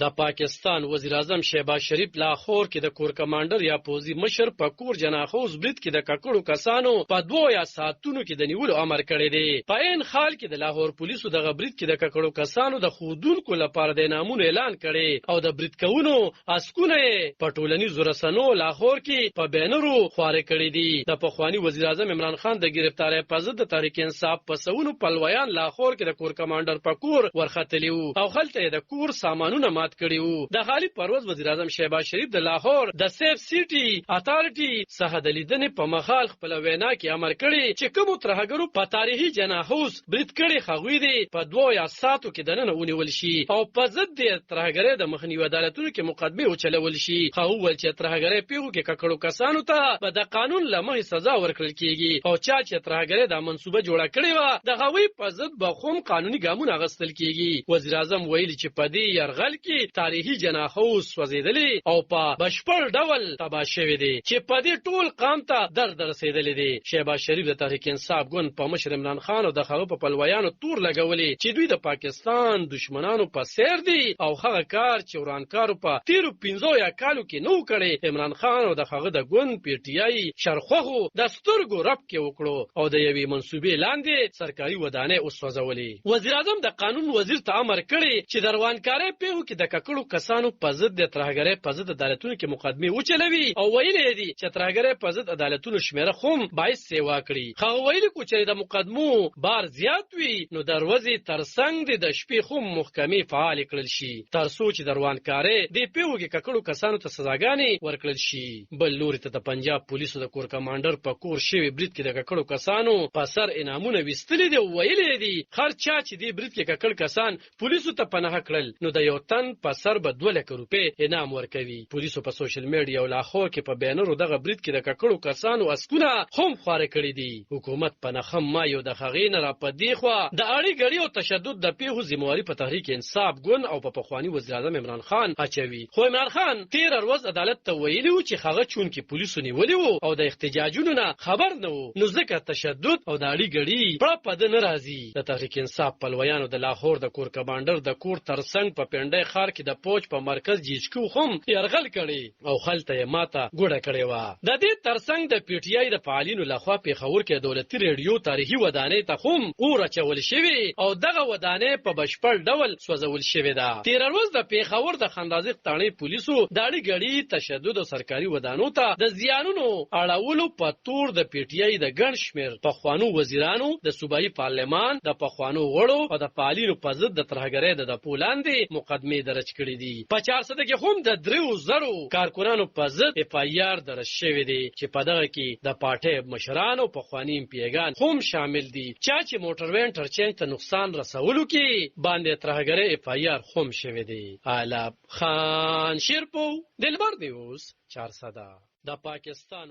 د پاکستان وزیر اعظم شهباز شریف لاهور کې د کور کمانډر یا پوزي مشر په کور جناخوز برید کې د ککړو کسانو په 2 ساعتونو کې د نیولو امر کړی دی. په عین حال کې د لاهور پولیسو د برید کې د ککړو کسانو د خودونکو لپاره د انعامونو اعلان کړي او د برید کوونو اسکونه په ټولنیزو رسنو لاهور کې په بینرو خواره کړي دي. د پخوانی وزیر اعظم عمران خان د گرفتاری په ضد د تحریک انصاف په سونو پلویان لاهور کې د کور کمانډر په کور ورختلی وو او خلته د کور سامانونه مات کړي وو. د غالب پروز وزیر اعظم شهباز شریف د لاهور د سیف سیټي اتارټي څخه د لیدنې په مخال خپل وینا کې امر کړی چې کوم ترهګرو په تاریخي جناحوس برید کړي خوي دي په 2 ساعتو کې دننه ونیول شي او په ضد د ترهګرۍ د مخنیوي عدالتونو کې مقدمه وچلول شي. خو ول چې ترهګرۍ پیغو کې ککړو کسانو ته به د قانون لمه سزا ورکړل کیږي او چې ترهګرۍ د منسوبه جوړه کړې و د غوي په ضد به خوم قانوني ګامونه غستل کیږي. وزیر اعظم ویلي چې په دې يرغل کې تاریخي جناحوس سوځیدلې او په بشپړ ډول تباه شوی دی چې په دې ټول قام ته درد رسیدلې دی. شهباز شریف د تحریک انصاف ګوند په مشر عمران خان او د خغه په پلویانو تور لګولې چې دوی د پاکستان دشمنانو په سیر دي او هغه کار چې ورانکارو په 15 کالو کې نو کړي. عمران خان او د خغه د ګوند پی ټی آی شرخوغو د سترګو رب کې وکړو او د یوې منسوبې لاندې سرکاري ودانې وسوځولې. وزیر اعظم د قانون وزیر ته امر کړی چې د روانکارۍ پیغو کې د ککړو کسانو په ضد د ترهګرۍ په ضد عدالتونو کې مقدمه وچلوي او ویلي دي چې ترهګرۍ په ضد عدالتونو شمیره خوم باعث سیوا کړي. خو ویلي کو چې د مقدمو بار زیات وي نو دروازې ترڅنګ د شپې خوم محکمې فعال کړل شي تر څو چې د روانکارۍ د پیغو کې ککړو کسانو ته سزاګانې ورکړل شي. بل لوري ته د پنجاب پولیسو د کور کمانډر په کور شوی برید کې د ککړو کسانو په سر انعامونه وستلې دي ویلي دي هر چا چې دې برید کې ککړ کسان پولیسو ته پناه کړل نو د یو تن په سر به 2 لک روپۍ انعام ورکوي. پولیسو په سوشل میډیا او لاهور کې په بینرو دغه برید کې د ککړو کسانو اسکونه هم خواره کړی دي. حکومت په نخم ما یو د خغین را پدې خو د اړې غړي او تشدد د پیغو ذمہواری په تحریک انصاف ګوند او په پخوانی وزیر اعظم عمران خان اچوي. خو عمران خان 13 ورځ عدالت ته ویلی و چې خغه چون کې پولیسو نیولې وو او د احتجاجونو نه خبر نه وو نو ځکه تشدد او د اړې غړي په د ناراضي. د تحریک انصاف پلویانو د لاهور د کور کمانډر د کور ترڅنګ په پنډای خار کې د پوج په مرکز جیچکو هم يرغل کړي او خلته یې ماته ګوډه کړي و. د دې ترڅنګ د پی ټی آی د فعالینو لخوا په خبر کې دولتي ریډیو تاریخي ودانې ته هم اور چول شوی او دغه ودانې په بشپړ ډول سوځول شوی ده. 13 ورځ د پیښور د خندازق تاڼې پولیسو د اړې غړي تشدد او سرکاري ودانو ته د زیانونو اړولو په تور د پی ټی آی د ګڼ شمیر پخوانو وزیرانو د صوبایي پارلمان د پخوانو وړو او د فعالینو په ضد د ترهګرۍ د پولاندې مقدمه درج کړې دي. په 400 کې هم د 3000 کارکونانو په ضد اف آی آر درج شوی دی چې په دغه کې د پارټي مشرانو پخوانی پیغان هم شامل دي چې موټر وین ترچنګ ته نقصان رسولو کې باندې ترهګرۍ اف آی آر هم شوی دی. علب خان شیرپو دلبر نیوز 400 د پاکستان